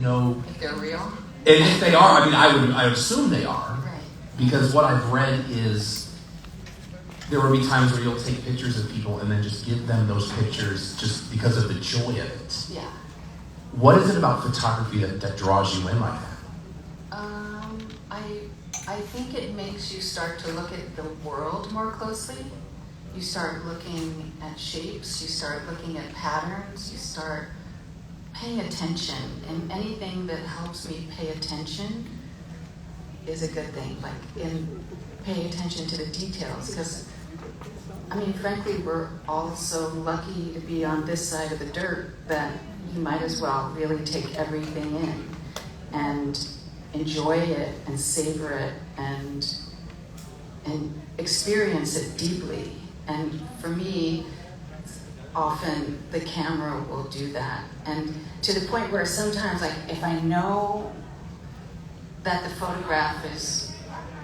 know if they're real. And if they are, I mean, I would assume they are, Right. Because what I've read is there will be times where you'll take pictures of people and then just give them those pictures just because of the joy of it. Yeah. What is it about photography that draws you in like that? I think it makes you start to look at the world more closely. You start looking at shapes, you start looking at patterns, you start paying attention, and anything that helps me pay attention is a good thing, like in paying attention to the details, because I mean, frankly, we're all so lucky to be on this side of the dirt that you might as well really take everything in and enjoy it and savor it and experience it deeply. And for me, often the camera will do that. And to the point where sometimes, like, if I know that the photograph is,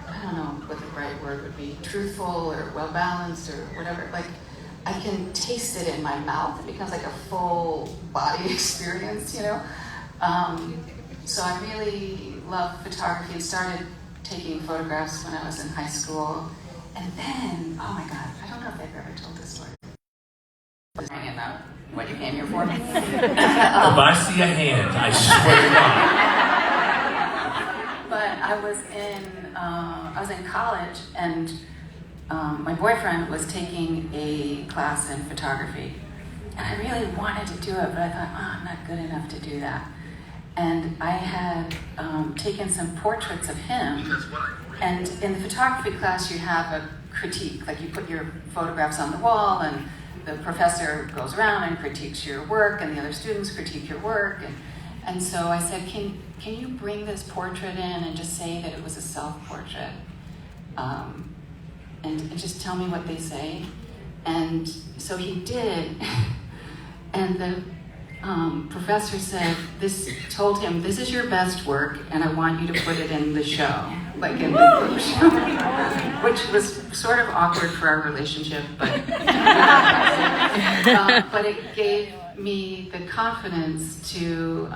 I don't know what the right word would be, truthful or well-balanced or whatever, like, I can taste it in my mouth. It becomes like a full body experience, you know? So I really love photography and started taking photographs when I was in high school. And then, oh my God, I don't know if I've ever told this story. Hanging out. What you came here for? If I see a hand, I swear to God. But I was in college, and my boyfriend was taking a class in photography, and I really wanted to do it, but I thought, I'm not good enough to do that. And I had taken some portraits of him, and in the photography class you have a critique, like you put your photographs on the wall, and the professor goes around and critiques your work, and the other students critique your work, and so I said, can you bring this portrait in and just say that it was a self-portrait, and just tell me what they say? And so he did, and the professor said, told him, this is your best work, and I want you to put it in the show, like in the group show, which was sort of awkward for our relationship, but it gave me the confidence to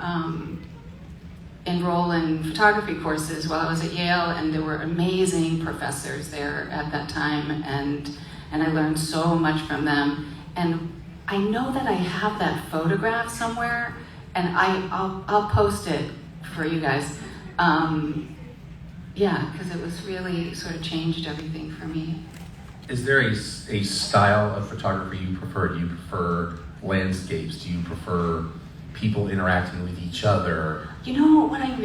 enroll in photography courses while I was at Yale, and there were amazing professors there at that time, and I learned so much from them. And I know that I have that photograph somewhere, and I'll post it for you guys. Yeah, because it was really sort of changed everything for me. Is there a style of photography you prefer? Do you prefer landscapes? Do you prefer people interacting with each other? You know what I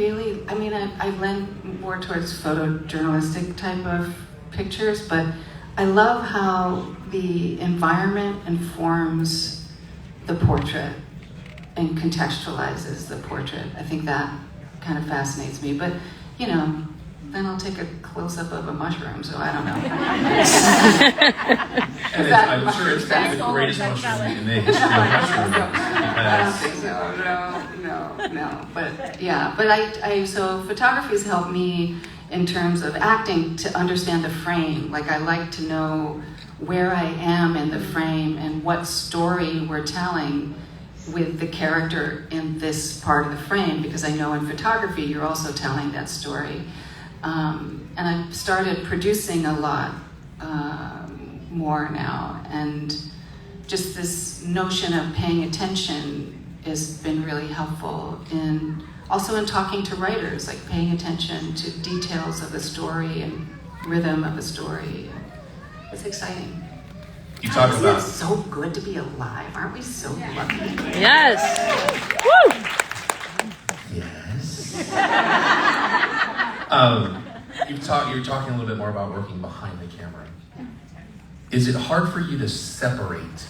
lend more towards photojournalistic type of pictures, but I love how the environment informs the portrait and contextualizes the portrait. I think that kind of fascinates me, but you know, then I'll take a close-up of a mushroom, so I don't know. And I'm sure it's probably the greatest mushroom in the history of mushrooms. No. But yeah, so photography has helped me in terms of acting to understand the frame. Like, I like to know where I am in the frame and what story we're telling with the character in this part of the frame, because I know in photography you're also telling that story. And I've started producing a lot more now, and just this notion of paying attention has been really helpful also in talking to writers, like paying attention to details of a story and rhythm of a story. It's exciting. You talk about It's so good to be alive. Aren't we so lucky? Yes. Woo! Yes. You're talking a little bit more about working behind the camera. Is it hard for you to separate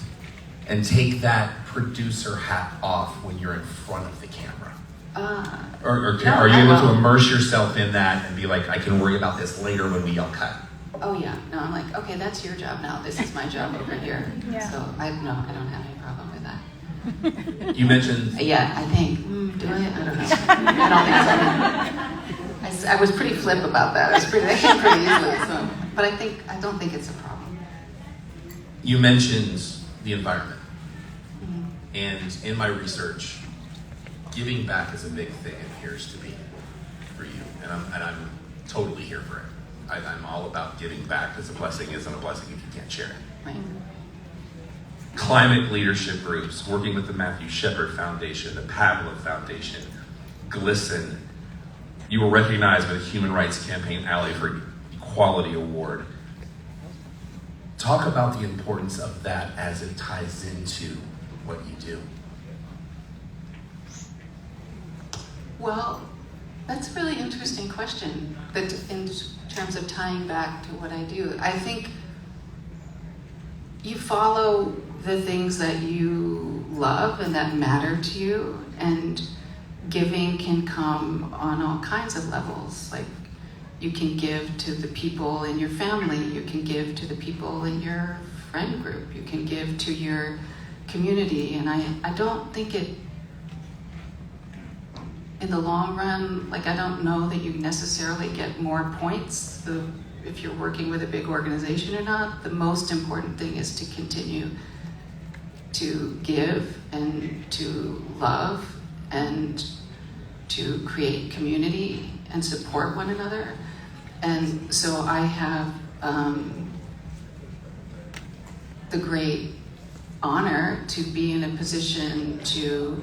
and take that producer hat off when you're in front of the camera? Are you able to immerse yourself in that and be like, I can worry about this later when we all cut? Oh yeah, no, I'm like, okay, that's your job now. This is my job over here. Yeah. So I don't have any problem with that. You mentioned... Yeah, I think, do I? I don't know. I don't think so. I was pretty flip about that. That came pretty easily. So, but I don't think it's a problem. You mentioned the environment. Mm-hmm. And in my research, giving back is a big thing, it appears to be, for you, and I'm totally here for it. I'm all about giving back, because a blessing isn't a blessing if you can't share it. Right. Climate leadership groups, working with the Matthew Shepard Foundation, the Pavlov Foundation, GLSEN. You were recognized by the Human Rights Campaign Alley for Equality Award. Talk about the importance of that as it ties into what you do. Well, that's a really interesting question, that in terms of tying back to what I do. I think you follow the things that you love and that matter to you, and giving can come on all kinds of levels. Like, you can give to the people in your family, you can give to the people in your friend group, you can give to your community, and I don't think it, in the long run, like, I don't know that you necessarily get more points if you're working with a big organization or not. The most important thing is to continue to give and to love and to create community and support one another. And so I have the great honor to be in a position to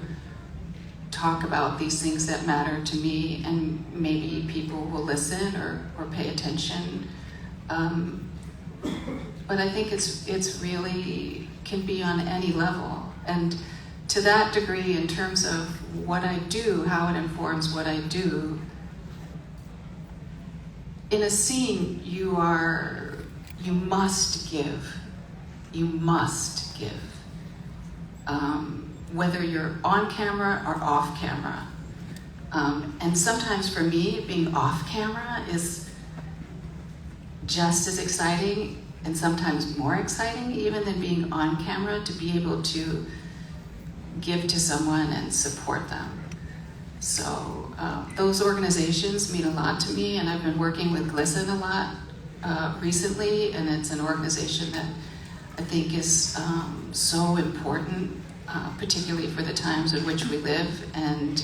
talk about these things that matter to me, and maybe people will listen or pay attention. But I think it's really can be on any level. And to that degree, in terms of what I do, how it informs what I do, in a scene, you must give. You must give. Whether you're on camera or off camera. And sometimes for me, being off camera is just as exciting, and sometimes more exciting even than being on camera, to be able to give to someone and support them. So those organizations mean a lot to me, and I've been working with GLSEN a lot recently, and it's an organization that I think is so important, particularly for the times in which we live, and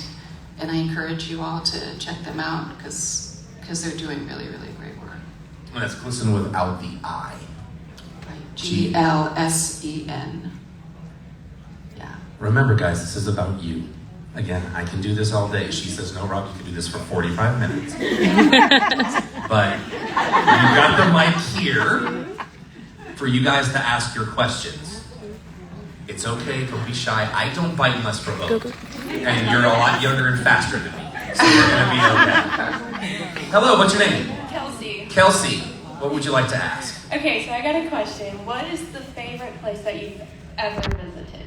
I encourage you all to check them out, because they're doing really, really great work. And that's GLSEN without the I. Right. GLSEN. Yeah. Remember, guys, this is about you. Again, I can do this all day. She says, no, Rob, you can do this for 45 minutes. But you got the mic here for you guys to ask your questions. It's okay, don't be shy. I don't bite unless provoked. And you're a lot younger and faster than me, so we're gonna be okay. Hello, what's your name? Kelsey. Kelsey, what would you like to ask? Okay, so I got a question. What is the favorite place that you've ever visited?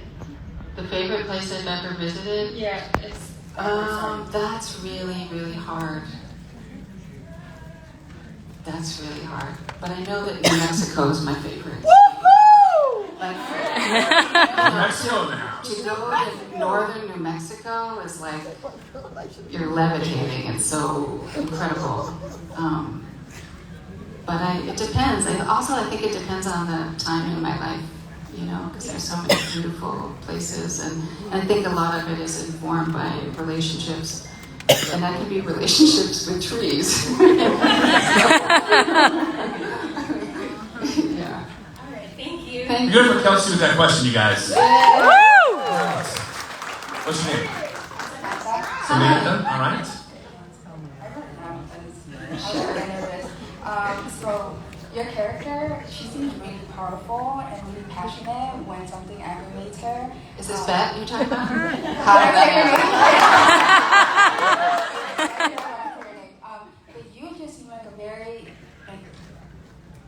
The favorite place I've ever visited? Yeah, it's... That's really, really hard. That's really hard. But I know that New Mexico is my favorite. Woohoo! Like, Mexico now. to go to northern New Mexico is like, you're levitating. It's so incredible. But it depends. I think it depends on the time in my life, you know, because there's so many beautiful places, and I think a lot of it is informed by relationships, and that can be relationships with trees. Yeah. All right, thank you. Thank Good for Kelsey with that question, you guys. Woo! What's your name? Samantha, all right. So your character, she seems really powerful and really passionate when something aggravates her. Is this Bette you're talking about? But you just seem like a very,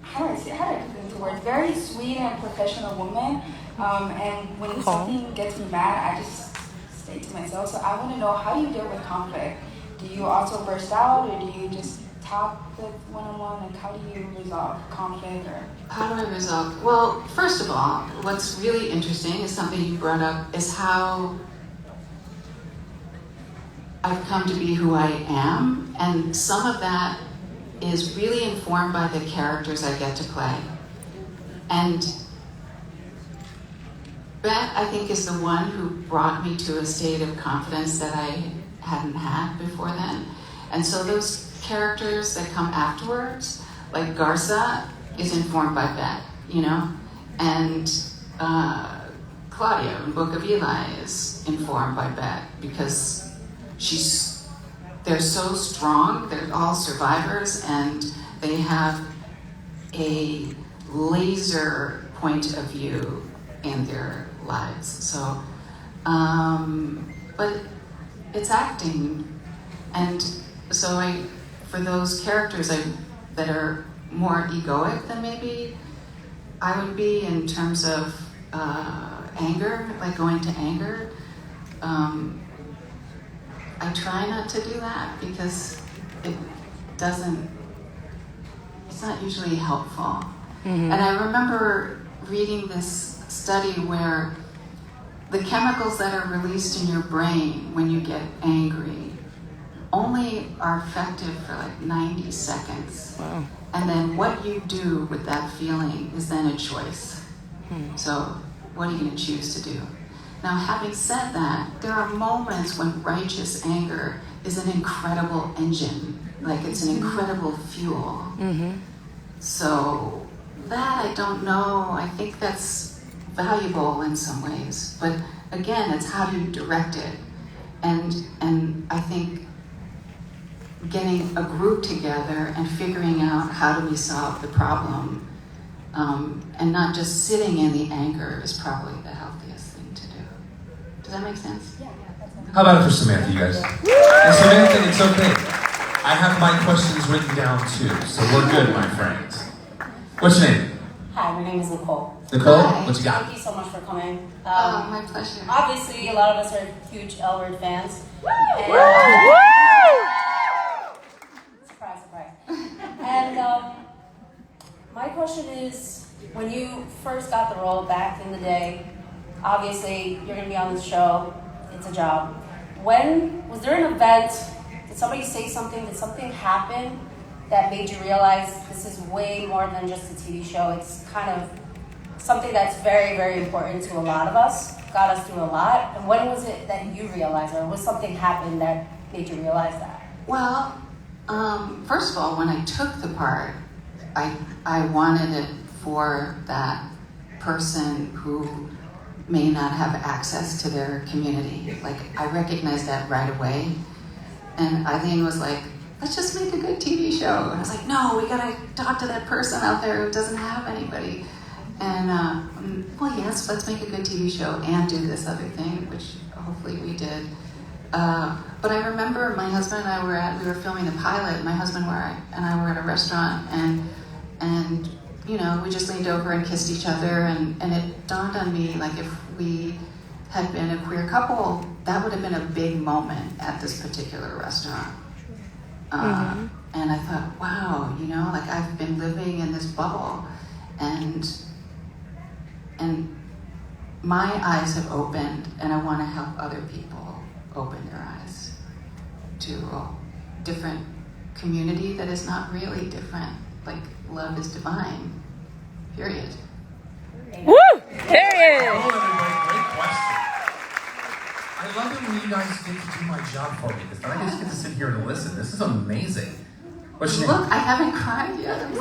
how do I put into words? Very sweet and professional woman. And when something gets me mad, I just stay to myself. So I want to know, how do you deal with conflict? Do you also burst out, or do you just talk with one-on-one? Like, how do you resolve conflict? Or How do I resolve? Well, first of all, what's really interesting is something you brought up, is how I've come to be who I am, and some of that is really informed by the characters I get to play. And Bette, I think, is the one who brought me to a state of confidence that I hadn't had before then. And so those characters that come afterwards, like Garza, is informed by Bette, you know? And Claudia in Book of Eli is informed by Bette because they're so strong, they're all survivors, and they have a laser point of view in their lives. So, but it's acting. And so for those characters that are more egoic than maybe I would be in terms of anger, like going to anger, I try not to do that because it's not usually helpful. And I remember reading this study where the chemicals that are released in your brain when you get angry only are effective for like 90 seconds. Wow. And then what you do with that feeling is then a choice. So what are you going to choose to do? Now, having said that, there are moments when righteous anger is an incredible engine, like it's an incredible fuel. So that I don't know. I think that's valuable in some ways, but again, it's how you direct it. And I think getting a group together and figuring out how do we solve the problem, and not just sitting in the anger is probably the healthiest thing to do. Does that make sense? Yeah, that's okay. How about it for Samantha, you guys? And Samantha, it's okay. I have my questions written down too, so we're good, my friends. What's your name? Hi, my name is Nicole. Nicole, Hi. what you got? Thank you so much for coming. My pleasure. Obviously, a lot of us are huge L Word fans. And, surprise, surprise. And my question is, when you first got the role back in the day, obviously you're going to be on this show. It's a job. Was there an event? Did somebody say something? Did something happen that made you realize this is way more than just a TV show? It's kind of something that's very, very important to a lot of us, got us through a lot. And when was it that you realized, or was something happen that made you realize that? Well, first of all, when I took the part, I wanted it for that person who may not have access to their community. Like, I recognized that right away. And Eileen was like, let's just make a good TV show. And I was like, no, we gotta talk to that person out there who doesn't have anybody. And, well, yes, let's make a good TV show and do this other thing, which hopefully we did. But I remember my husband and I we were filming the pilot. My husband and I were at a restaurant, and you know, we just leaned over and kissed each other, and it dawned on me, like, if we had been a queer couple, that would have been a big moment at this particular restaurant. And I thought, wow, you know, like, I've been living in this bubble, and my eyes have opened, and I want to help other people open their eyes to a different community that is not really different. Like, love is divine, period. Woo! Period. Hello, everybody. Great question. I love it when you guys get to do my job for me, because then I just get to sit here and listen. This is amazing. What's your name? Look, I haven't cried yet.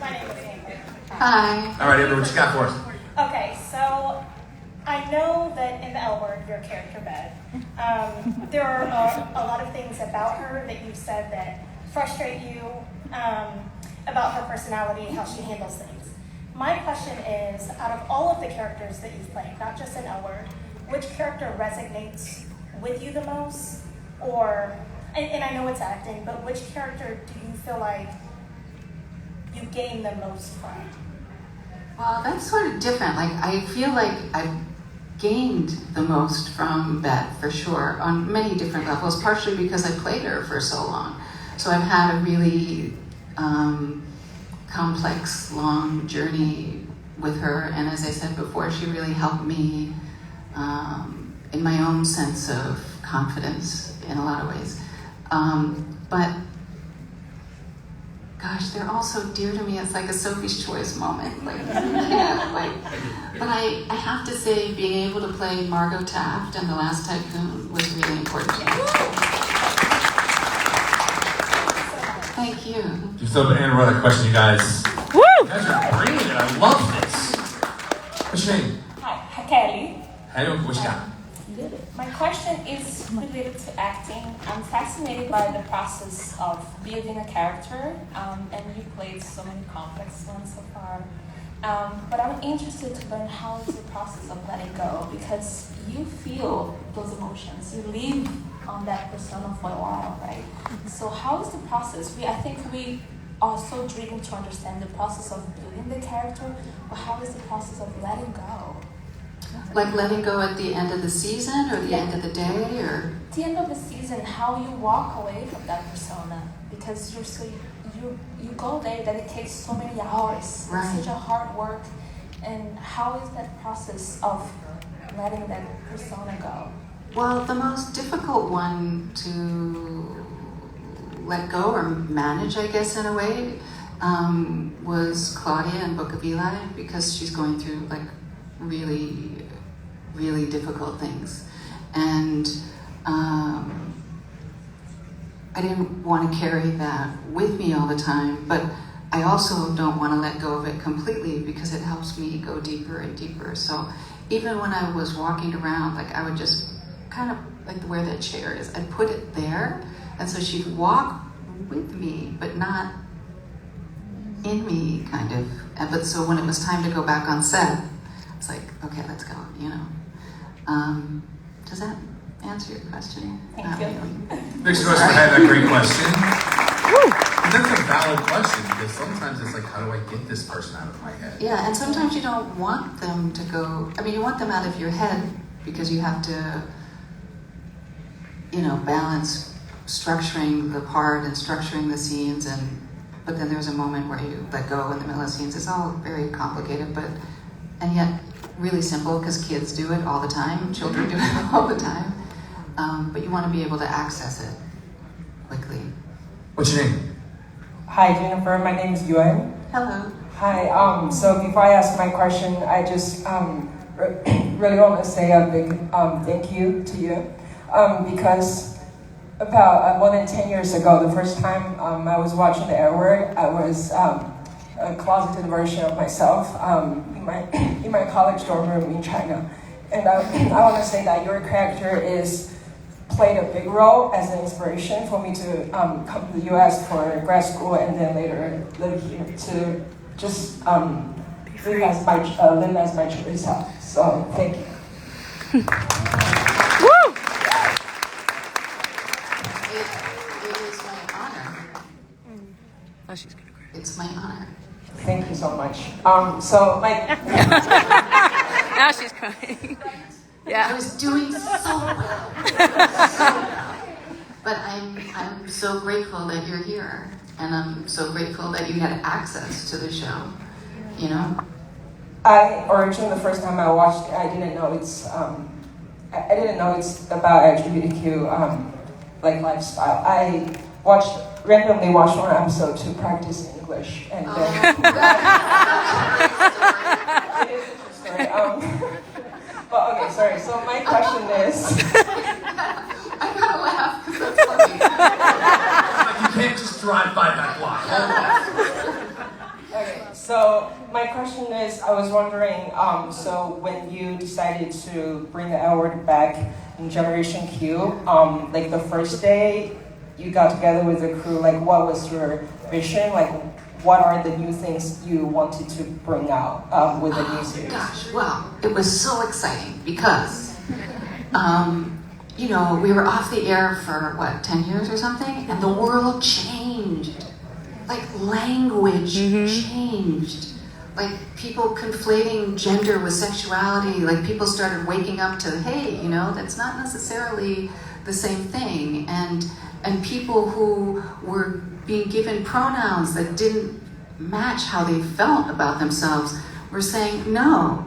My name is Amber. Hi. All right, Amber, what you got for us? Okay, so I know that in the L Word, your character Bette, there are a lot of things about her that you've said that frustrate you, about her personality and how she handles things. My question is, out of all of the characters that you've played, not just in L Word, which character resonates with you the most? Or, and I know it's acting, but which character do you feel like you gain the most from? Well, that's sort of different. Like, I feel like I've gained the most from Bette, for sure, on many different levels, partially because I played her for so long. So I've had a really complex, long journey with her, and as I said before, she really helped me in my own sense of confidence in a lot of ways. But gosh, they're all so dear to me. It's like a Sophie's Choice moment. Like, yeah, like, but I have to say, being able to play Margot Taft in The Last Tycoon was really important to me. Thank you. Just open and run a question, you guys. Woo! You guys are brilliant. I love this. What's your name? Hi, Kelly. Hey, what you got? My question is related to acting. I'm fascinated by the process of building a character, and you played so many complex ones so far. But I'm interested to learn how is the process of letting go, because you feel those emotions. You live on that persona for a while, right? So how is the process? I think we are so driven to understand the process of building the character, but how is the process of letting go? Like letting go at the end of the season or the end of the day, or? At the end of the season, how you walk away from that persona, because you go there, that it takes so many hours. Right. It's such a hard work, and how is that process of letting that persona go? Well, the most difficult one to let go or manage, I guess, in a way, was Claudia in Book of Eli, because she's going through like really, really difficult things. And I didn't want to carry that with me all the time, but I also don't want to let go of it completely, because it helps me go deeper and deeper. So even when I was walking around, like I would just kind of like where that chair is, I'd put it there, and so she'd walk with me, but not in me, kind of. But so when it was time to go back on set, it's like, okay, let's go, you know. Does that answer your question? Thank you. Thanks so much for having that great question. That's a valid question, because sometimes it's like, how do I get this person out of my head? Yeah, and sometimes you don't want them to go, I mean, you want them out of your head because you have to, you know, balance structuring the part and structuring the scenes, but then there's a moment where you let go in the middle of scenes. It's all very complicated, and yet really simple, because kids do it all the time, children do it all the time. But you want to be able to access it quickly. What's your name? Hi, Jennifer. My name is Yuan. Hello. Hi. So before I ask my question, I just really want to say a big thank you to you, because about more than 10 years ago, the first time I was watching the L Word, I was a closeted version of myself in my college dorm room in China. And I want to say that your character played a big role as an inspiration for me to come to the US for grad school, and then later live here to just live as my true self. So thank you. Woo! It is my honor. Oh, she's gonna cry. It's my honor. Thank you so much. So like. Now she's crying. I Yeah. was doing so well. But I'm so grateful that you're here, and I'm so grateful that you had access to the show, you know? Originally, the first time I watched it, I didn't know it's about LGBTQ like lifestyle. I randomly watched one episode to practice English, and then it is a true story. But okay, sorry. So my question is, I gotta laugh because that's funny. Like, you can't just drive by that block. Hold on. okay. So my question is, I was wondering, so when you decided to bring the L Word back in Generation Q, like the first day you got together with the crew, like what was your vision? Like what are the new things you wanted to bring out with the new series? Gosh, well, it was so exciting because, you know, we were off the air for, 10 years or something? And the world changed. Like, language changed. Like, people conflating gender with sexuality. Like, people started waking up to, hey, you know, that's not necessarily the same thing. And people who were being given pronouns that didn't match how they felt about themselves were saying, no.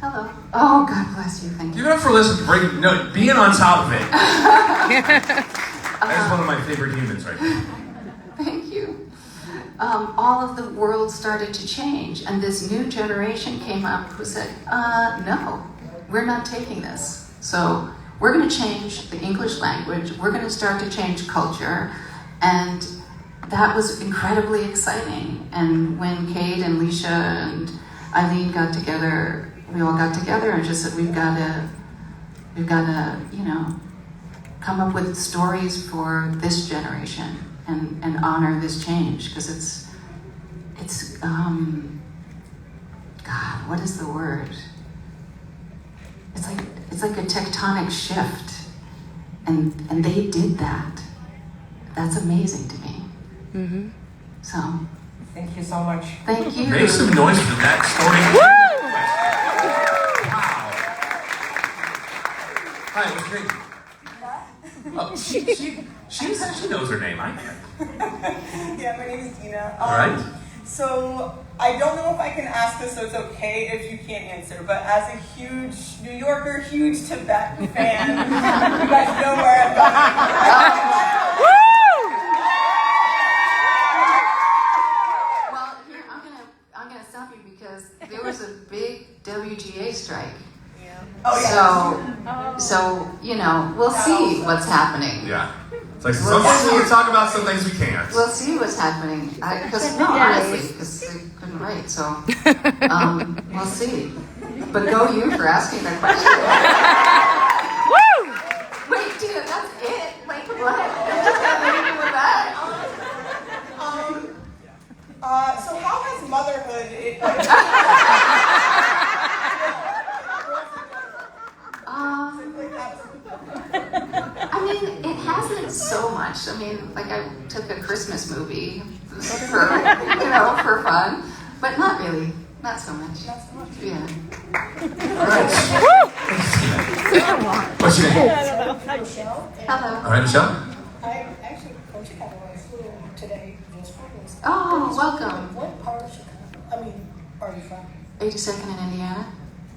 Hello. Oh, God bless you. Thank you. Give it up for listening. Being on top of it. That is one of my favorite humans right now. Thank you. all of the world started to change. And this new generation came up who said, no, we're not taking this. So we're going to change the English language. We're going to start to change culture. And that was incredibly exciting. And when Kate and Leisha and Eileen got together, we all got together and just said, we've got to, come up with stories for this generation and honor this change, because it's God, what is the word? It's like a tectonic shift, and they did that. That's amazing to me. Mm-hmm. So, Thank you so much. thank you. Make some noise for that story. Wow. Hi, what's your name? Oh, she knows her name. I can't. Yeah, my name is Dina. All right. So I don't know if I can ask this, so it's okay if you can't answer. But as a huge New Yorker, huge Tibetan fan, you guys know where I'm going. Well, here I'm gonna stop you because there was a big WGA strike. Oh, yeah. So we'll see what's happening. Yeah. It's like some things we can talk about, some things we can't. We'll see what's happening. Honestly, because they couldn't write, so we'll see. But go you for asking that question. Woo! Wait, Dina, that's it? Like what? I'm just gonna leave you with that. So how has motherhood? I mean, it hasn't so much. I mean, like I took a Christmas movie for fun, but not really. Not so much. Yeah. All right. What's your name? Michelle. Hello. All right, Michelle. I'm actually from Chicago. I flew today just for this. Oh, welcome. What part of Chicago? I mean, are you from? 82nd in Indiana.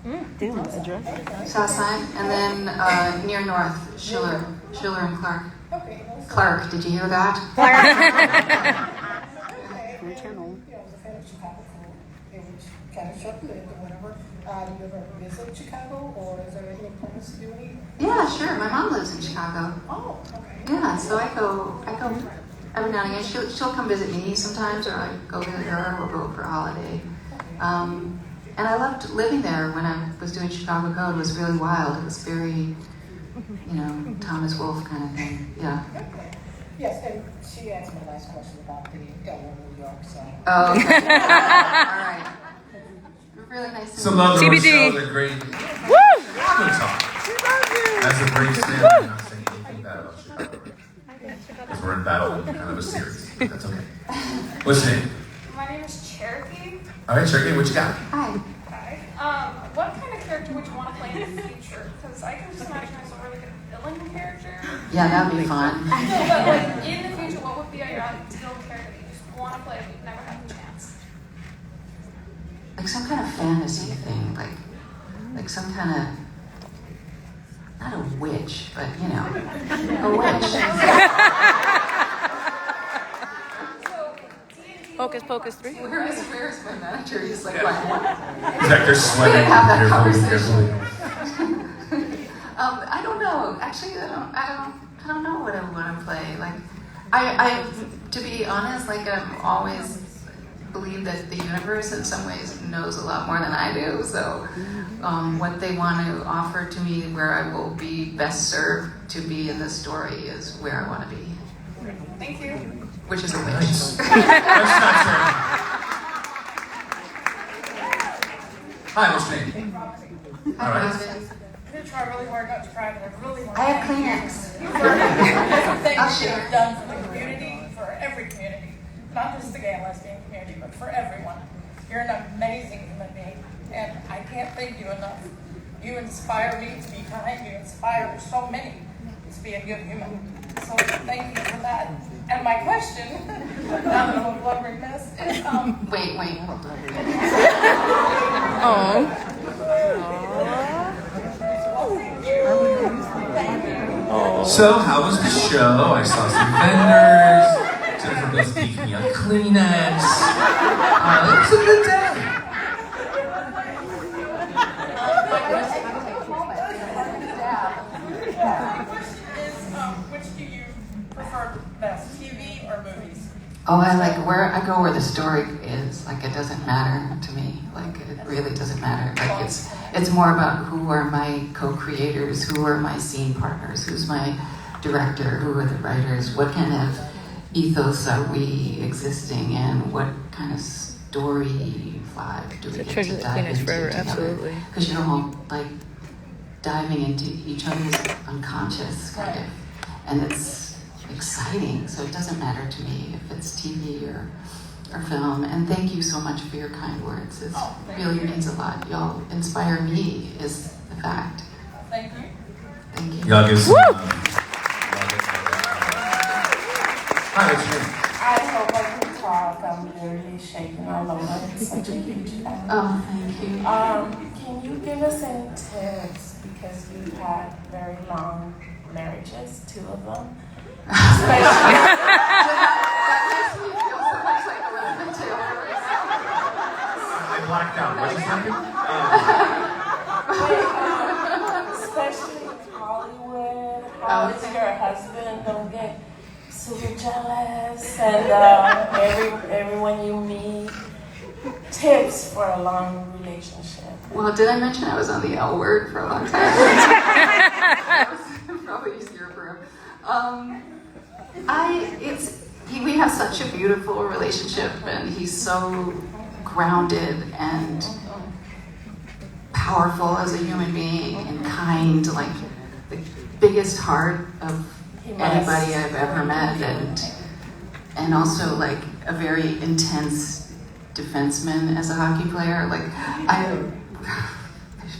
Okay. South Side, and then near North, Schiller and Clark. Okay. Clark, did you hear that? Okay. Yeah, I was a fan of Chicago food. It was kind of short-lived or whatever. Do you ever visit Chicago, or is there any plans to do any? Yeah, sure. My mom lives in Chicago. Oh, okay. Yeah, so I go every now and again. She'll come visit me sometimes, or I go visit her. We'll go for a holiday. And I loved living there when I was doing Chicago Code. It was really wild. It was very, Thomas Wolfe kind of thing. Yeah. Okay. Yes, and she asked my last question about the L Word New York, so. Oh, okay. All right. Really nice to Some meet you. other TBD. show, the great Woo! Chicago talk. That's a great stand. I'm not saying anything bad about Chicago. Because we're in battle in kind of a series. But that's okay. What's your name? My name is Cherokee. All right, Cherokee, what you got? Hi. Hi. What kind of character would you want to play in the future? Because I can just imagine as a really good villain character. Yeah, that'd be fun. No, but like in the future, what would be your ideal character that you just want to play but you've never had the chance? Like some kind of fantasy thing, like some kind of, not a witch, but a witch. Focus, Pocus 3. Where's my manager? He's like, Yeah. what? Hector We sweating. didn't have that Carefully, conversation. carefully. I don't know. Actually, I don't know what I want to play. Like, I to be honest, like I've always believed that the universe in some ways knows a lot more than I do. So, what they want to offer to me, where I will be best served to be in this story, is where I want to be. Thank you. Which is a witch. Nice. That's not fair. Hi, what's your name? All right. Robyn. I'm gonna try really hard not to cry, but I really want to. I have Kleenex. Thank I'll you share. you've done for the community, for every community, not just the gay and lesbian community, but for everyone. You're an amazing human being, and I can't thank you enough. You inspire me to be kind. You inspire so many to be a good human. So thank you for that. And my question, now that I'm blubbering this, is Wait, hold on. Oh. So, how was the show? I saw some vendors. Jennifer was making me a Kleenex. It was a good day. Which do you prefer best, TV or movies? Oh, I go where the story is. Like, it doesn't matter to me. Like, it really doesn't matter. Like, it's more about who are my co-creators, who are my scene partners, who's my director, who are the writers, what kind of ethos are we existing in, what kind of story vibe do we get to dive into forever, together? absolutely. Because you're all like diving into each other's unconscious kind of, and it's exciting. So it doesn't matter to me if it's TV or film. And thank you so much for your kind words. It really means a lot. Y'all inspire me, is the fact. Thank you. Thank you. Y'all give some. Hi, what's your name? I hope I can talk. I'm literally shaking all over. It's such a huge fan. Oh, thank you. Can you give us any tips? Because you've had very long marriages, 2 of them. I blacked out. What's Especially in Hollywood. How is your husband? Don't get super jealous, and everyone you meet. Tips for a long relationship. Well, did I mention I was on the L Word for a long time? That was probably easier for him. We have such a beautiful relationship, and he's so grounded and powerful as a human being and kind, like the biggest heart of anybody I've ever met, and also like a very intense defenseman as a hockey player. Like I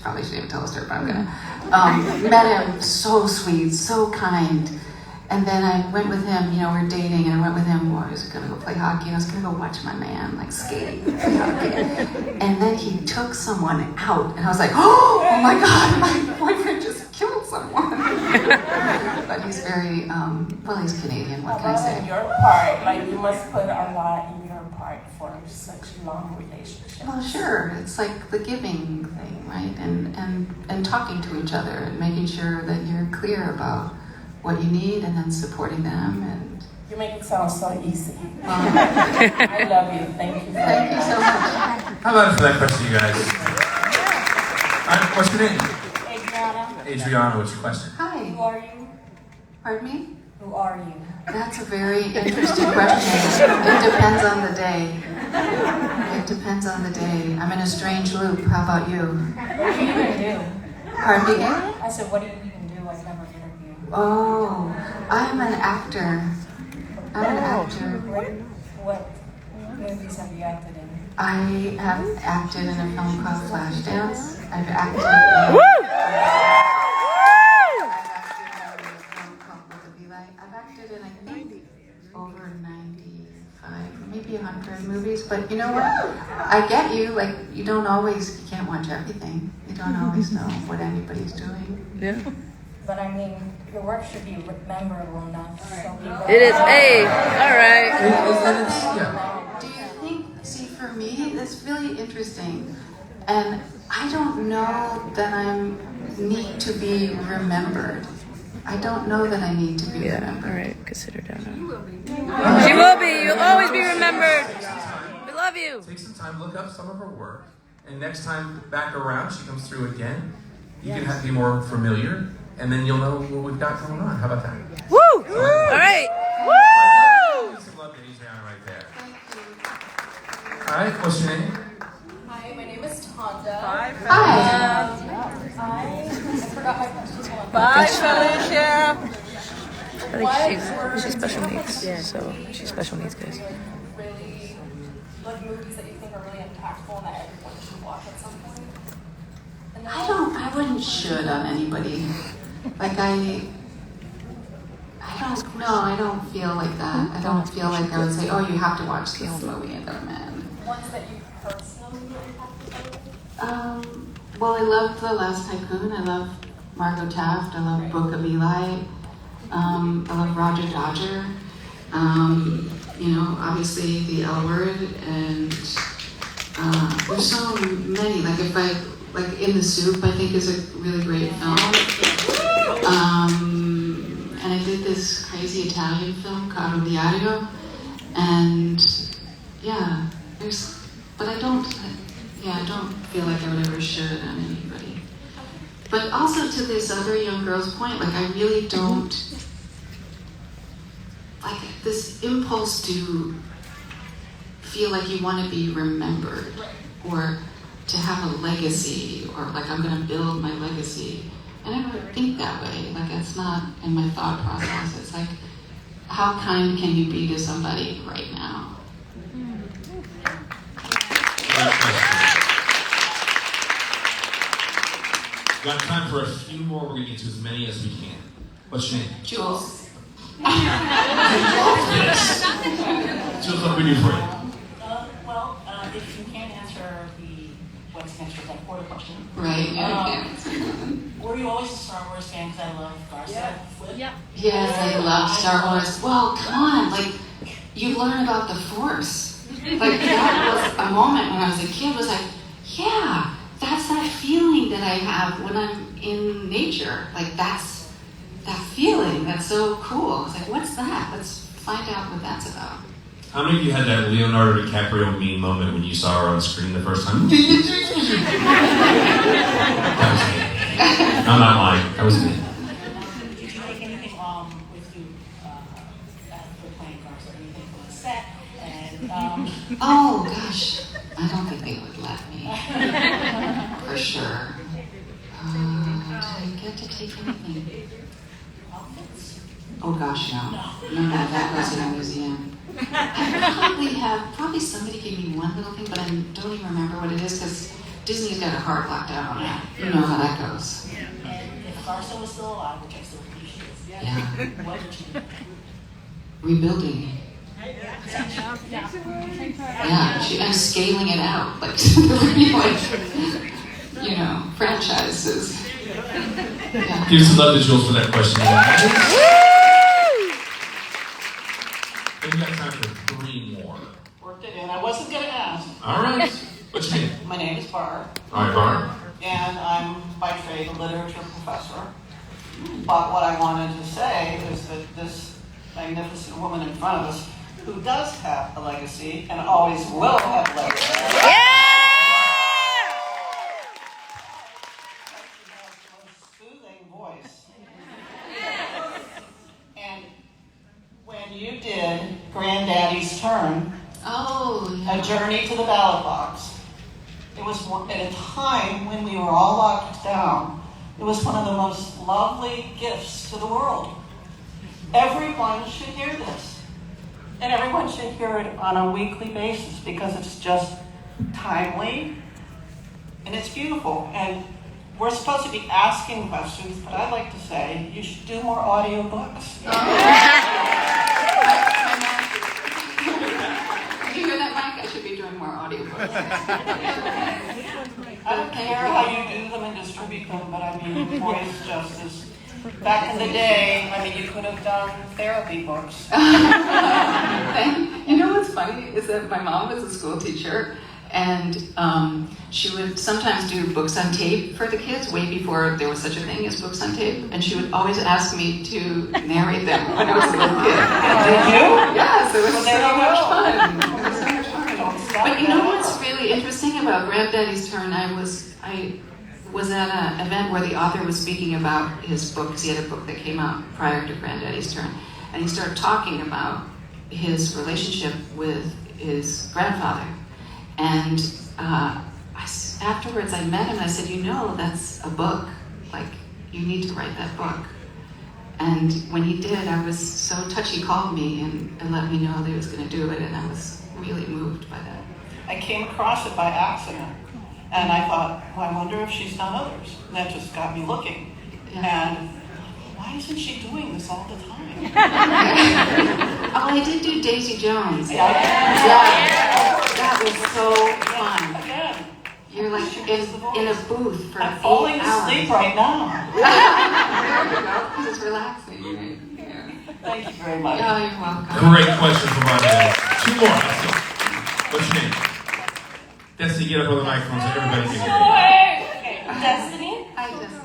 probably shouldn't even tell the story, but I'm gonna. Met him, so sweet, so kind. And then I went with him, we were dating, and I went with him, I was gonna go play hockey, and I was gonna go watch my man, like, skate and play hockey. And then he took someone out, and I was like, oh my God, my boyfriend just killed someone. But he's very, he's Canadian, what can I say? Your part, like, you must put a lot in your part for such a long relationship. Well, sure, it's like the giving thing, right? And talking to each other, and making sure that you're clear about what you need, and then supporting them. And you make it sound so easy. Well, I love you. Thank you. Thank you so much. How about it for that question, you guys? What's your name? Adrianna. Adrianna, what's your question? Hi. Who are you? Pardon me? Who are you? That's a very interesting question. It depends on the day. It depends on the day. I'm in a strange loop. How about you? What do you even do? Pardon me? I said, what do you even do? I've never interviewed. Oh, I'm an actor. I'm an actor. What movies have you acted in? I have acted in a film called Flashdance. I've acted in I think over 95, maybe 100 movies. But you know what? I get you. Like, you can't watch everything. You don't always know what anybody's doing. Yeah. But I mean, your work should be memorable enough. So people It is. Hey, all right. Do you think, see, for me, it's really interesting. And I don't know that I need to be remembered. I don't know that I need to be remembered. All right, because sit her down. She will be. You'll always be remembered. We love you. Take some time, look up some of her work, and next time back around, she comes through again. You can be more familiar, and then you'll know what we've got going on. How about that? Woo! All right. Woo! Give some love to Adrianna right there. All right, what's your name? Hi, my name is Tonda. Hi. I forgot my question. Bye, Felicia. I think she's special needs. So she's special needs, guys. Really, like movies that you think are really impactful and that everyone should watch at some point. I wouldn't should on anybody. Like I don't feel like that. I don't feel like I would say, oh, you have to watch this movie, and Ones that you personally impacted? Well, I loved The Last Tycoon. I love Margot Taft. I love Book of Eli. I love Roger Dodger. You know, obviously the L Word, and there's so many. Like if I like In the Soup, I think is a really great film. And I did this crazy Italian film, Caro Diario, and yeah, but I don't feel like I would ever should on anybody. But also to this other young girl's point, like I really don't, like this impulse to feel like you want to be remembered, or to have a legacy, or like I'm going to build my legacy. I never think that way. Like it's not in my thought process. It's like, how kind can you be to somebody right now? We've got time for a few more. We're going to get to as many as we can. What's your name? Jules. Yes. Jules, what can we do for you? If you can't answer the what's next for Bette Porter question. Right. Were you always a Star Wars fan? Because I love Garza. Yeah. Yes, I love Star Wars. Well, come on, like you learn about the Force. Like that was a moment when I was a kid. Was like, yeah, that's that feeling that I have when I'm in nature. Like that's that feeling. That's so cool. It's like, what's that? Let's find out what that's about. How many of you had that Leonardo DiCaprio meme moment when you saw her on screen the first time? That was me. I'm not lying. That was me. Did you make anything wrong with you for playing Garza or anything from the set? And Oh gosh, I don't think they would let me. For sure. Did I get to take anything? Oh gosh, no. No, that goes in a museum. I probably somebody gave me one little thing, but I don't even remember what it is because Disney's got a hard locked out on that. You know how that goes. And if Garza was still alive, which I still believe she is, Yeah. what would you do? Rebuilding. Yeah, I'm scaling it out, like, you know, franchises. Yeah. Give some love to Jules for that question. We've got time for 3 more. Worked it in. I wasn't going to ask. All right. What's your name? My name is Barb. All right, Barb. And I'm by trade a literature professor. But what I wanted to say is that this magnificent woman in front of us, who does have a legacy and always will have a legacy. Yeah! Soothing voice. And when you did Granddaddy's Turn, A Journey to the Ballot Box, it was at a time when we were all locked down. It was one of the most lovely gifts to the world. Everyone should hear this. And everyone should hear it on a weekly basis because it's just timely and it's beautiful. And we're supposed to be asking questions, but I'd like to say you should do more audiobooks. Did you hear that, Mike? I should be doing more audiobooks. I don't care how you do them and distribute them, but I mean, voice justice. Back in the day, I mean, you could have done therapy books. And you know what's funny is that my mom was a school teacher, and she would sometimes do books on tape for the kids way before there was such a thing as books on tape, and she would always ask me to narrate them when I was a little kid. Did you? Yes, it was Well, so there you much go. fun. It was so much fun. But you know what's really interesting about Granddaddy's Turn? I was at an event where the author was speaking about his book, because he had a book that came out prior to Granddaddy's Turn, and he started talking about his relationship with his grandfather. And afterwards I met him and I said, you know, that's a book. Like, you need to write that book. And when he did, I was so touched. He called me and let me know that he was going to do it, and I was really moved by that. I came across it by accident, and I thought, well, I wonder if she's done others. And that just got me looking. And why isn't she doing this all the time? Oh, I did do Daisy Jones. Yeah. That was so fun. Again. You're like in a booth for 8 hours. I'm falling asleep right now. There we go, because it's relaxing. Right? Yeah. Thank you very much. Oh, you're welcome. Great question from our dad. 2 more. Let's go. What's your name? Destiny, get up on the microphone so everybody can hear you. Okay, Destiny. Hi, Destiny.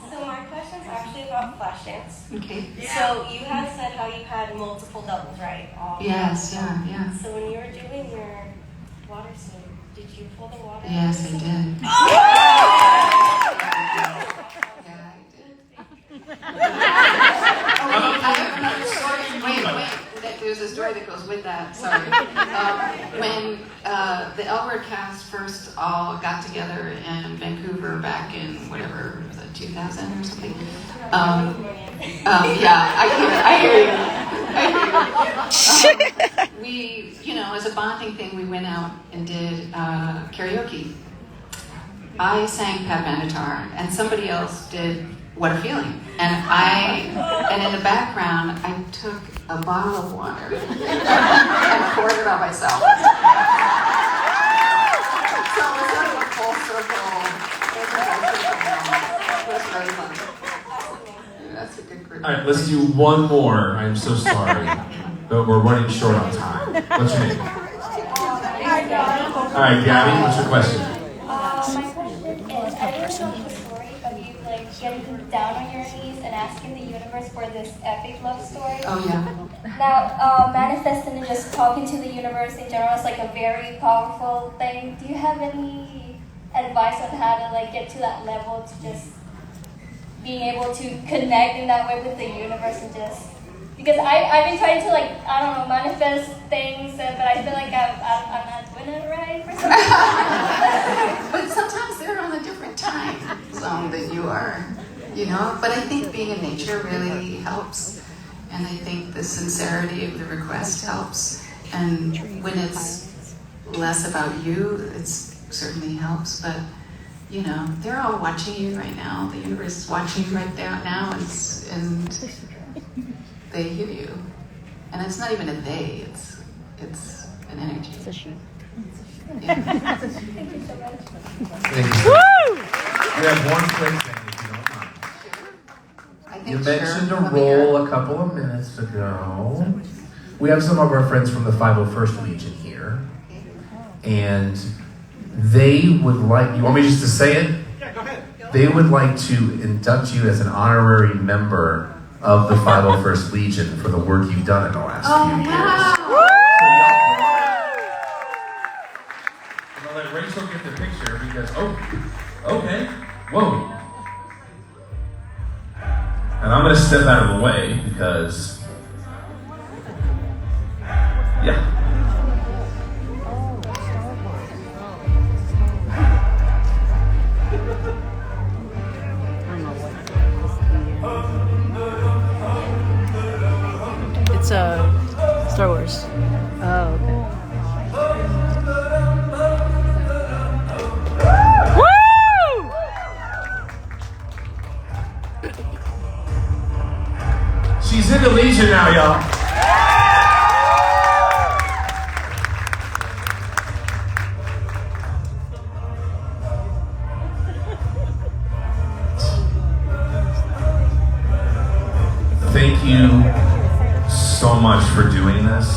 So my question's actually about Flashdance. Okay. So you had said how you had multiple doubles, right? Yes, yeah. So when you were doing your water scene, did you pull the water? Yes, I did. Oh! I have another story. Wait. There's a story that goes with that. Sorry. When the L Word cast first all got together in Vancouver back in whatever, was it 2000 or something? Yeah, I hear you. We, as a bonding thing, we went out and did karaoke. I sang Pat Benatar, and somebody else did What a Feeling. And in the background, I took a bottle of water and poured it on myself. So it was sort of a full circle. It was very fun. That's a good group. All right, let's do one more. I'm so sorry, but we're running short on time. What's your name? All right, Gabby, what's your question? My question is, I really love the story of you getting down on your knees and asking the universe for this epic love story. Oh yeah. Now, manifesting and just talking to the universe in general is a very powerful thing. Do you have any advice on how to get to that level, to just being able to connect in that way with the universe and just? Because I've been trying to manifest things, but I feel like I'm not doing it right for some reason. But sometimes they're on a different time zone than you are, But I think being in nature really helps. And I think the sincerity of the request helps. And when it's less about you, it certainly helps. But, they're all watching you right now. The universe is watching you right now, and they hear you. And it's not even a they, it's an energy. It's a she. Yeah. Thank you so much. Thank you. Woo! We have one quick thing, if you don't mind. You mentioned a role a couple of minutes ago. We have some of our friends from the 501st Legion here. And they would like, you want me just to say it? Yeah, go ahead. They would like to induct you as an honorary member of the 501st Legion for the work you've done in the last few years. I'm gonna let Rachel get the picture because, okay, whoa. And I'm gonna step out of the way because, yeah. It's Star Wars. Oh, okay. Woo! She's in the Legion now, y'all. Thank you so much for doing this.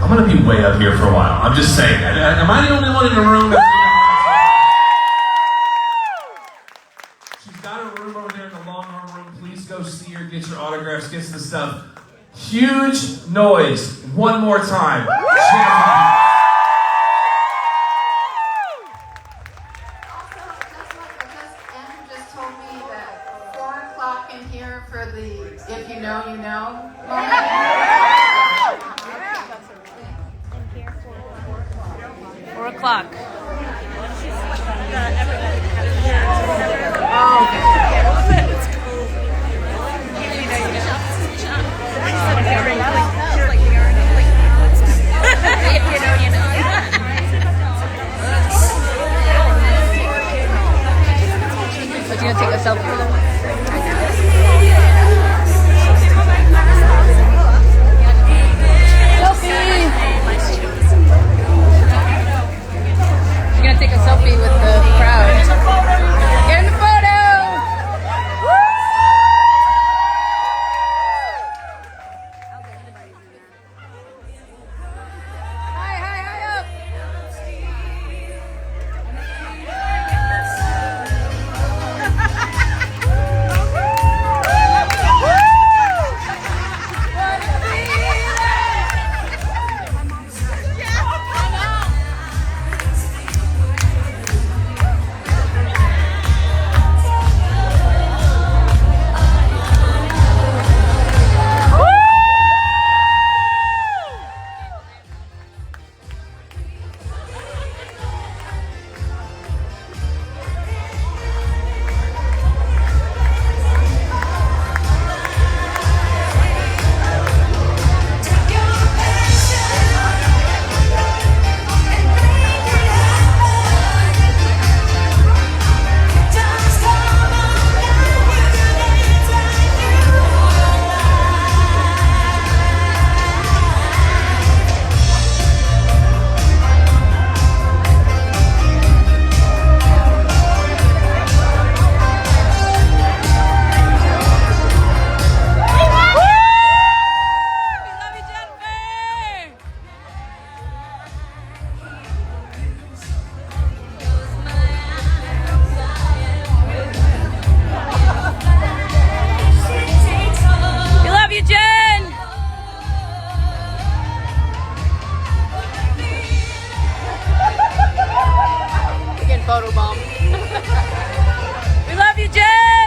I'm gonna be way up here for a while. I'm just saying. Am I the only one in the room that's She's got a room over there in the long arm room. Please go see her, get your autographs, get the stuff. Huge noise. One more time. If you know, you know. Four o'clock. So you gonna take a selfie with them? You're gonna take a selfie with the crowd. Get in the photo! We love you, Jen!